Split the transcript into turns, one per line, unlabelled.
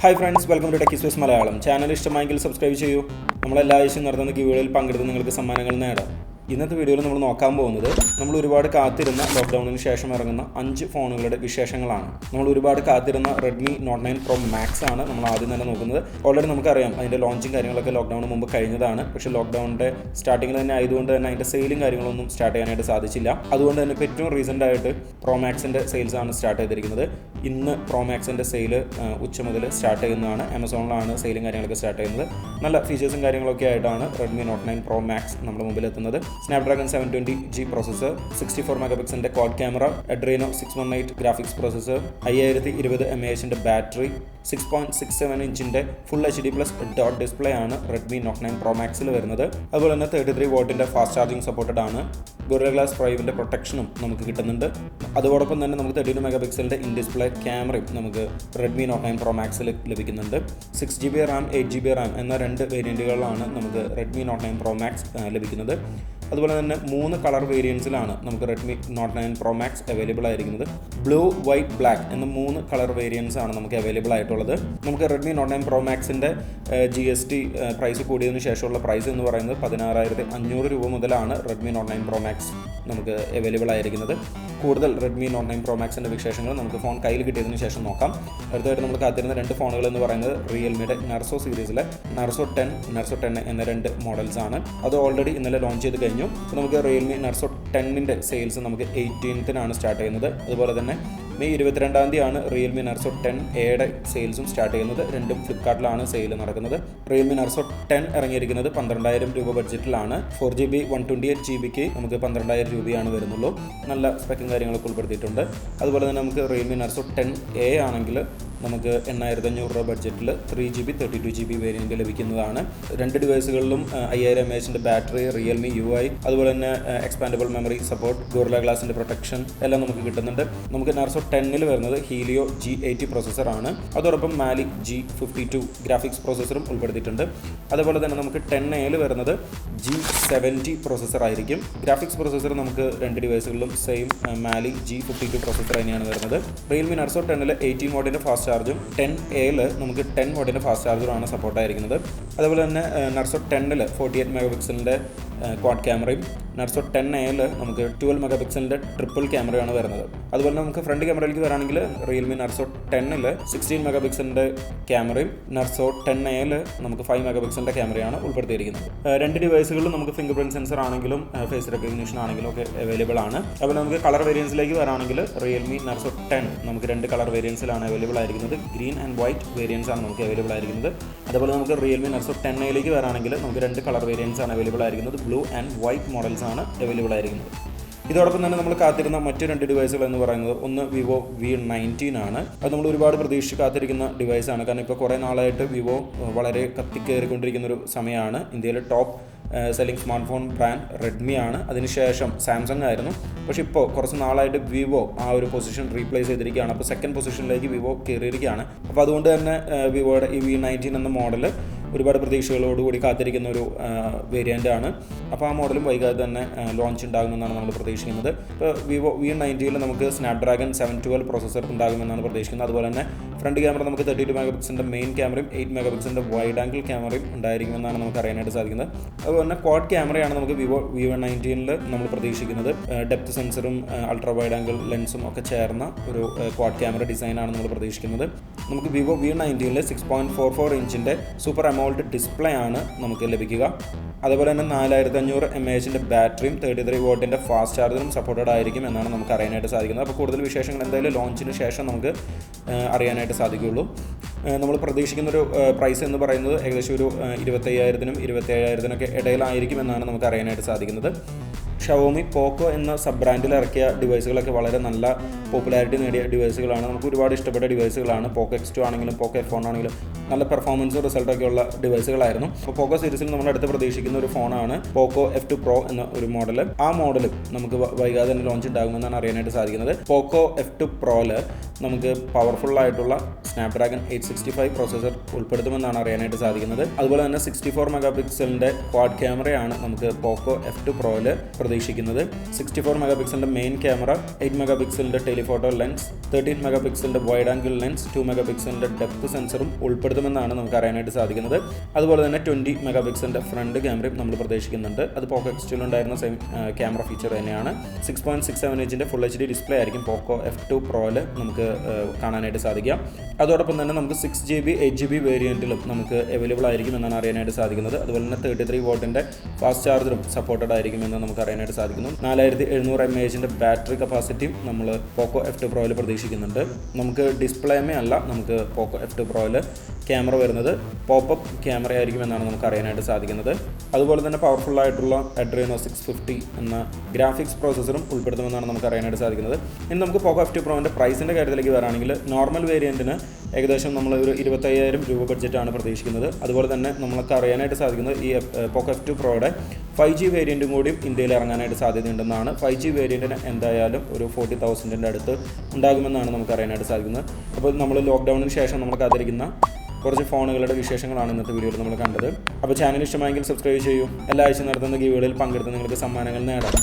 Hi friends, welcome to Techispace Malayalam. Channel ഇഷ്ടമായെങ്കിൽ subscribe ചെയ്യൂ. നമ്മൾ എല്ലാ ആഴ്ചയും നടത്തുന്ന ഗിവേകളിൽ പങ്കെടുത്ത് നിങ്ങൾക്ക് സമ്മാനങ്ങൾ നേടാം. ഇന്നത്തെ വീഡിയോയിൽ നമ്മൾ നോക്കാൻ പോകുന്നത് നമ്മൾ ഒരുപാട് കാത്തിരുന്ന ലോക്ക്ഡൗണിന് ശേഷം ഇറങ്ങുന്ന 5 ഫോണുകളുടെ വിശേഷങ്ങളാണ്. നമ്മൾ ഒരുപാട് കാത്തിരുന്ന Redmi Note 9 Pro Max ആണ് നമ്മൾ ആദ്യം തന്നെ നോക്കുന്നത്. ഓൾറെഡി നമുക്കറിയാം അതിൻ്റെ ലോഞ്ചും കാര്യങ്ങളൊക്കെ ലോക്ക്ഡൗണിന് മുമ്പ് കഴിഞ്ഞതാണ്. പക്ഷേ ലോക്ക്ഡൗണിൻ്റെ സ്റ്റാർട്ടിങ്ങിൽ തന്നെ ആയതുകൊണ്ട് തന്നെ അതിൻ്റെ സെയിലും കാര്യങ്ങളൊന്നും സ്റ്റാർട്ട് ചെയ്യാനായിട്ട് സാധിച്ചില്ല. അതുകൊണ്ട് തന്നെ ഇപ്പോൾ ഏറ്റവും റീസെൻ്റ് ആയിട്ട് Pro Maxൻ്റെ സെയിൽസ് ആണ് സ്റ്റാർട്ട് ചെയ്തിരിക്കുന്നത്. ഇന്ന് Pro Maxൻ്റെ സെയിൽ ഉച്ച മുതൽ സ്റ്റാർട്ട് ചെയ്യുന്നതാണ്. ആമസോണിലാണ് സെയിലും കാര്യങ്ങളൊക്കെ സ്റ്റാർട്ട് ചെയ്യുന്നത്. നല്ല ഫീച്ചേഴ്സും കാര്യങ്ങളൊക്കെ ആയിട്ടാണ് Redmi Note 9 Pro Max നമ്മുടെ മുമ്പിൽ എത്തുന്നത്. Snapdragon 720G processor, 64 megapixel quad camera, Adreno 618 graphics processor, 5020 mAh battery, 6.67 ഇഞ്ചിൻ്റെ full HD plus dot display ആണ് Redmi Note 9 Pro Maxൽ വരുന്നത്. അതുപോലെ തന്നെ 33 വാട്ടിൻ്റെ ഫാസ്റ്റ് ചാർജിങ് സപ്പോർട്ടഡ് ആണ്. Gorilla Glass 5ൻ്റെ പ്രൊട്ടക്ഷനും നമുക്ക് കിട്ടുന്നുണ്ട്. അതോടൊപ്പം തന്നെ നമുക്ക് 32 മെഗാപിക്സലിൻ്റെ ഇൻ ഡിസ്പ്ലേ ക്യാമറയും നമുക്ക് Redmi Note 9 Pro Maxൽ ലഭിക്കുന്നുണ്ട്. 6GB RAM 8GB RAM എന്ന 2 വേരിയൻറ്റുകളാണ് നമുക്ക് Redmi Note 9 Pro Max ലഭിക്കുന്നത്. അതുപോലെ തന്നെ 3 കളർ വേരിയൻസിലാണ് നമുക്ക് Redmi Note 9 Pro Max available ആയിരിക്കുന്നത്. ബ്ലൂ, വൈറ്റ്, ബ്ലാക്ക് എന്ന 3 കളർ വേരിയൻസ് ആണ് നമുക്ക് അവൈലബിൾ ആയിട്ടുള്ളത്. നമുക്ക് Redmi Note 9 Pro Maxൻ്റെ GST പ്രൈസ് കൂടിയതിനു ശേഷമുള്ള പ്രൈസ് എന്ന് പറയുന്നത് 16,500 രൂപ മുതലാണ് Redmi Note 9 Pro Max നമുക്ക് അവൈലബിൾ ആയിരിക്കുന്നത്. കൂടുതൽ Redmi Note 9 Pro Maxൻ്റെ വിശേഷങ്ങൾ നമുക്ക് ഫോൺ കയ്യിൽ കിട്ടിയതിനു ശേഷം നോക്കാം. അടുത്തായിട്ട് നമ്മൾ കാത്തിരുന്ന 2 ഫോണുകൾ എന്ന് പറയുന്നത് Realmeയുടെ Narzo സീരീസിലെ Narzo 10 എന്ന 2 മോഡൽസ് ആണ്. അത് ഓൾറെഡി ഇന്നലെ ലോഞ്ച് ചെയ്ത് കഴിഞ്ഞു. നമുക്ക് Realme Narzo 10ൻ്റെ സെയിൽസ് നമുക്ക് 18th സ്റ്റാർട്ട് ചെയ്യുന്നത്. അതുപോലെ തന്നെ മെയ് 22 Realme Narzo 10Aയുടെ സെയിൽസും സ്റ്റാർട്ട് ചെയ്യുന്നത്. രണ്ടും ഫ്ലിപ്കാർട്ടിലാണ് സെയിൽ നടക്കുന്നത്. Realme Narzo 10 ഇറങ്ങിയിരിക്കുന്നത് 12,000 രൂപ ബഡ്ജറ്റിലാണ്. 4GB 128GBക്ക് നമുക്ക് 12,000 രൂപയാണ് വരുന്നുള്ളൂ. നല്ല സ്പെക്കും കാര്യങ്ങളൊക്കെ ഉൾപ്പെടുത്തിയിട്ടുണ്ട്. അതുപോലെ തന്നെ നമുക്ക് Realme Narzo 10A ആണെങ്കിൽ നമുക്ക് 8,500 രൂപ ബഡ്ജറ്റിൽ 3GB 32GB വേരിയൻറ്റ് ലഭിക്കുന്നതാണ്. 2 ഡിവൈസുകളിലും 5000 mAh ബാറ്ററി, Realme UI, അതുപോലെ തന്നെ എക്സ്പാൻഡബിൾ മെമ്മറി സപ്പോർട്ട്, Gorilla Glassൻ്റെ പ്രൊട്ടക്ഷൻ എല്ലാം നമുക്ക് കിട്ടുന്നുണ്ട്. നമുക്ക് Narzo 10ൽ വരുന്നത് Helio G80 പ്രോസസ്സറാണ്. അതോടൊപ്പം Mali G52 ഗ്രാഫിക്സ് പ്രോസസ്സറും ഉൾപ്പെടുത്തിയിട്ടുണ്ട്. അതുപോലെ തന്നെ നമുക്ക് 10Aയിൽ വരുന്നത് G70 പ്രോസസ്സർ ആയിരിക്കും. ഗ്രാഫിക്സ് പ്രോസസ്സർ നമുക്ക് 2 ഡിവൈസുകളിലും സെയിം Mali G52 പ്രോസസ്സർ തന്നെയാണ് വരുന്നത്. Realme Narzo 10ൽ 18 വാട്ടിൻ്റെ ഫാസ്റ്റ് ചാർജും 10Aയിൽ നമുക്ക് 10 വാട്ടിൻ്റെ ഫാസ്റ്റ് ചാർജറാണ് സപ്പോർട്ടായിരിക്കുന്നത്. അതുപോലെ തന്നെ Narzo 10ൽ 48 മെഗാപിക്സലിൻ്റെ ക്വാഡ് ക്യാമറയും Narzo 10Aയിൽ നമുക്ക് 12 മെഗാപിക്സലിൻ്റെ ട്രിപ്പിൾ ക്യാമറയാണ് വരുന്നത്. അതുപോലെ നമുക്ക് ഫ്രണ്ട് ക്യാമറയിലേക്ക് വരാണെങ്കിൽ Realme Narzo 10ൽ 16 മെഗാപിക്സലിൻ്റെ ക്യാമറയും Narzo 10Aയിൽ നമുക്ക് 5 മെഗാപിക്സലിൻ്റെ ക്യാമറയാണ് ഉൾപ്പെടുത്തിയിരിക്കുന്നത്. 2 ഡിവൈസുകളിലും നമുക്ക് ഫിംഗർപ്രിന്റ് സെൻസർ ആണെങ്കിലും ഫേസ് റെക്കഗ്നിഷൻ ആണെങ്കിലും ഒക്കെ അവൈലബിൾ ആണ്. അപ്പോൾ നമുക്ക് കളർ വേരിയൻസിലേക്ക് വരാണെങ്കിൽ Realme Narzo 10 നമുക്ക് 2 കളർ വേരിയൻസിലാണ് അവൈലബിൾ ആയിരിക്കുന്നത്. ഗ്രീൻ ആൻഡ് വൈറ്റ് വേരിയൻസ് ആണ് നമുക്ക് അവൈലബിൾ ആയിരിക്കുന്നത്. അതുപോലെ നമുക്ക് Realme Narzo 10Aയിലേക്ക് വരാണെങ്കിൽ നമുക്ക് 2 കളർ വേരിയൻസ് ആണ് അവൈലബിൾ ആയിരിക്കുന്നത്. ബ്ലൂ ആൻഡ് വൈറ്റ് മോഡൽസ് ആണ് അവൈലബിൾ ആയിരിക്കുന്നത്. ഇതോടൊപ്പം തന്നെ നമ്മൾ കാത്തിരുന്ന മറ്റ് 2 ഡിവൈസുകൾ എന്ന് പറയുന്നത് ഒന്ന് Vivo V19 ആണ്. അത് നമ്മൾ ഒരുപാട് പ്രതീക്ഷിച്ച് കാത്തിരിക്കുന്ന ഡിവൈസാണ്. കാരണം ഇപ്പോൾ കുറേ നാളായിട്ട് വിവോ വളരെ കത്തിക്കയറിക്കൊണ്ടിരിക്കുന്ന ഒരു സമയമാണ്. ഇന്ത്യയിലെ top selling smart phone brand Redmi ആണ്. അതിനുശേഷം സാംസങ് ആയിരുന്നു. പക്ഷേ ഇപ്പോൾ കുറച്ച് നാളായിട്ട് വിവോ ആ ഒരു പൊസിഷൻ റീപ്ലേസ് ചെയ്തിരിക്കുകയാണ്. അപ്പോൾ സെക്കൻഡ് പൊസിഷനിലേക്ക് വിവോ കയറിയിരിക്കുകയാണ്. അപ്പോൾ അതുകൊണ്ട് തന്നെ വിവോയുടെ ഈ V19 എന്ന മോഡൽ ഒരുപാട് പ്രതീക്ഷകളോടുകൂടി കാത്തിരിക്കുന്ന ഒരു വേരിയൻ്റ് ആണ്. അപ്പോൾ ആ മോഡലും വൈകാതെ തന്നെ ലോഞ്ച് ഉണ്ടാകുമെന്നാണ് നമ്മൾ പ്രതീക്ഷിക്കുന്നത്. ഇപ്പോൾ Vivo V19ൽ നമുക്ക് Snapdragon 712 പ്രോസസ്സർ ഉണ്ടാകുമെന്നാണ് പ്രതീക്ഷിക്കുന്നത്. അതുപോലെ തന്നെ ഫ്രണ്ട് ക്യാമറ നമുക്ക് 32 മെഗാപിക്സലിൻ്റെ മെയിൻ ക്യാമറയും 8 മെഗാപിക്സലിൻ്റെ വൈഡ് ആംഗിൾ ക്യാമറയും ഉണ്ടായിരിക്കുമെന്നാണ് നമുക്ക് അറിയാനായിട്ട് സാധിക്കുന്നത്. അതുപോലെ തന്നെ ക്വാഡ് ക്യാമറയാണ് നമുക്ക് Vivo V19ൽ നമ്മൾ പ്രതീക്ഷിക്കുന്നത്. ഡെപ്ത് സെൻസറും അൾട്രാ വൈഡ് ആംഗിൾ ലെൻസും ഒക്കെ ചേർന്ന ഒരു ക്വാഡ് ക്യാമറ ഡിസൈനാണ് നമ്മൾ പ്രതീക്ഷിക്കുന്നത്. നമുക്ക് Vivo V19ൽ 6.44 ഇഞ്ചിൻ്റെ സൂപ്പർ AMOLED ഡിസ്പ്ലേ ആണ് നമുക്ക് ലഭിക്കുക. അതുപോലെ തന്നെ 4500 mAh ബാറ്ററിയും 33 വാട്ടിൻ്റെ ഫാസ്റ്റ് ചാർജറും സപ്പോർട്ടഡ് ആയിരിക്കും എന്നാണ് നമുക്ക് അറിയാനായിട്ട് സാധിക്കുന്നത്. അപ്പോൾ കൂടുതൽ വിശേഷങ്ങൾ എന്തായാലും ലോഞ്ചിന് ശേഷം നമുക്ക് അറിയാനായിട്ട് സാധിക്കുകയുള്ളൂ. നമ്മൾ പ്രതീക്ഷിക്കുന്നൊരു പ്രൈസ് എന്ന് പറയുന്നത് ഏകദേശം ഒരു 25,000-നും 27,000-ത്തിനൊക്കെ ഇടയിലായിരിക്കും എന്നാണ് നമുക്ക് അറിയാനായിട്ട് സാധിക്കുന്നത്. ഷവോമി പോക്കോ എന്ന സബ് ബ്രാൻഡിൽ ഇറക്കിയ ഡിവൈസുകളൊക്കെ വളരെ നല്ല പോപ്പുലാരിറ്റി നേടിയ ഡിവൈസുകളാണ്. നമുക്ക് ഒരുപാട് ഇഷ്ടപ്പെട്ട ഡിവൈസുകളാണ്. Poco X2 ആണെങ്കിലും Poco F1 ആണെങ്കിലും നല്ല പെർഫോമൻസും റിസൾട്ടൊക്കെ ഉള്ള ഡിവൈസുകളായിരുന്നു. അപ്പോൾ Poco സീരീസിൽ നമ്മൾ അടുത്ത് പ്രതീക്ഷിക്കുന്ന ഒരു ഫോണാണ് Poco F2 Pro എന്ന ഒരു മോഡൽ. ആ മോഡൽ നമുക്ക് വൈകാതെ തന്നെ ലോഞ്ച് ഉണ്ടാകുമെന്നാണ് അറിയാനായിട്ട് സാധിക്കുന്നത്. Poco F2 Proയിൽ നമുക്ക് പവർഫുൾ ആയിട്ടുള്ള Snapdragon 865 പ്രോസസ്സർ ഉൾപ്പെടുത്തുമെന്നാണ് അറിയാനായിട്ട് സാധിക്കുന്നത്. അതുപോലെ തന്നെ 64 മെഗാ പിക്സലിൻ്റെ ക്വാഡ് ക്യാമറയാണ് നമുക്ക് പോക്കോ F2 Proയിൽ പ്രതീക്ഷിക്കുന്നത്. 64 മെഗാ പിക്സലിൻ്റെ മെയിൻ ക്യാമറ, 8 മെഗാ പിക്സലിൻ്റെ ടെലിഫോട്ടോ ലെൻസ്, 13 മെഗാ പിക്സലിൻ്റെ വൈഡ് ആംഗിൾ ലെൻസ്, 2 മെഗാ പിക്സലിൻ്റെ ഡെപ്ത് സെൻസറും ഉൾപ്പെടുത്തുമെന്നാണ് നമുക്ക് അറിയാനായിട്ട് സാധിക്കുന്നത്. അതുപോലെ തന്നെ 20 മെഗാ പിക്സലിൻ്റെ ഫ്രണ്ട് ക്യാമറയും നമ്മൾ പ്രതീക്ഷിക്കുന്നുണ്ട്. അത് പോക്കോ X2 ഉണ്ടായിരുന്ന സെയിം ക്യാമറ ഫീച്ചർ തന്നെയാണ്. 6.67 ഇഞ്ചിൻ്റെ ഫുൾ HD ഡിസ്പ്ലേ ആയിരിക്കും പോക്കോ F2 Proയിൽ നമുക്ക് കാണാനായിട്ട് സാധിക്കാം. അതോടൊപ്പം തന്നെ നമുക്ക് 6GB 8GB വേരിയൻറ്റിലും നമുക്ക് അവൈലബിൾ ആയിരിക്കും എന്നാണ് അറിയാനായിട്ട് സാധിക്കുന്നത്. അതുപോലെ തന്നെ 33 വാട്ടിൻ്റെ ഫാസ്റ്റ് ചാർജറും സപ്പോർട്ടഡ് ആയിരിക്കുമെന്ന് നമുക്ക് അറിയാനായിട്ട് സാധിക്കുന്നു. 4700 mAh ബാറ്ററി കപ്പാസിറ്റിയും നമ്മൾ പോക്കോ F2 Proയിൽ പ്രതീക്ഷിക്കുന്നുണ്ട്. നമുക്ക് ഡിസ്പ്ലേമേ അല്ല നമുക്ക് പോക്കോ F2 Proയിൽ ക്യാമറ വരുന്നത് പോപ്പപ്പ് ക്യാമറ ആയിരിക്കും എന്നാണ് നമുക്ക് അറിയാനായിട്ട് സാധിക്കുന്നത്. അതുപോലെ തന്നെ പവർഫുൾ ആയിട്ടുള്ള Adreno 650 എന്ന ഗ്രാഫിക്സ് പ്രോസസ്സറും ഉൾപ്പെടുത്തുമെന്നാണ് നമുക്ക് അറിയാനായിട്ട് സാധിക്കുന്നത്. ഇനി നമുക്ക് പോക്കോ F2 Proൻ്റെ പ്രൈസിൻ്റെ കാര്യത്തിലേക്ക് വരാണെങ്കിൽ നോർമൽ വേരിയൻറ്റിന് ഏകദേശം നമ്മൾ ഒരു 25,000 രൂപ ബഡ്ജറ്റാണ് പ്രതീക്ഷിക്കുന്നത്. അതുപോലെ തന്നെ നമുക്ക് അറിയാനായിട്ട് സാധിക്കുന്നത് ഈ പോക്കോ F2 Proയുടെ 5G വേരിയൻറ്റും കൂടിയും ഇന്ത്യയിൽ ഇറങ്ങാനായിട്ട് സാധ്യതയുണ്ടെന്നാണ്. 5G വേരിയൻറ്റിന് എന്തായാലും ഒരു 40,000 അടുത്ത് ഉണ്ടാകുമെന്നാണ് നമുക്ക് അറിയാനായിട്ട് സാധിക്കുന്നത്. അപ്പോൾ നമ്മൾ ലോക്ക്ഡൗണിന് ശേഷം നമ്മൾ കാത്തിരിക്കുന്ന കുറച്ച് ഫോണുകളുടെ വിശേഷങ്ങളാണ് ഇന്നത്തെ വീഡിയോയിൽ നമ്മൾ കണ്ടത്. അപ്പോൾ ചാനൽ ഇഷ്ടമായെങ്കിൽ സബ്സ്ക്രൈബ് ചെയ്യൂ. എല്ലാ ആഴ്ച നടത്തുന്ന ഗീവുകളിൽ പങ്കെടുത്ത് നിങ്ങൾക്ക് സമ്മാനങ്ങൾ നേടാം.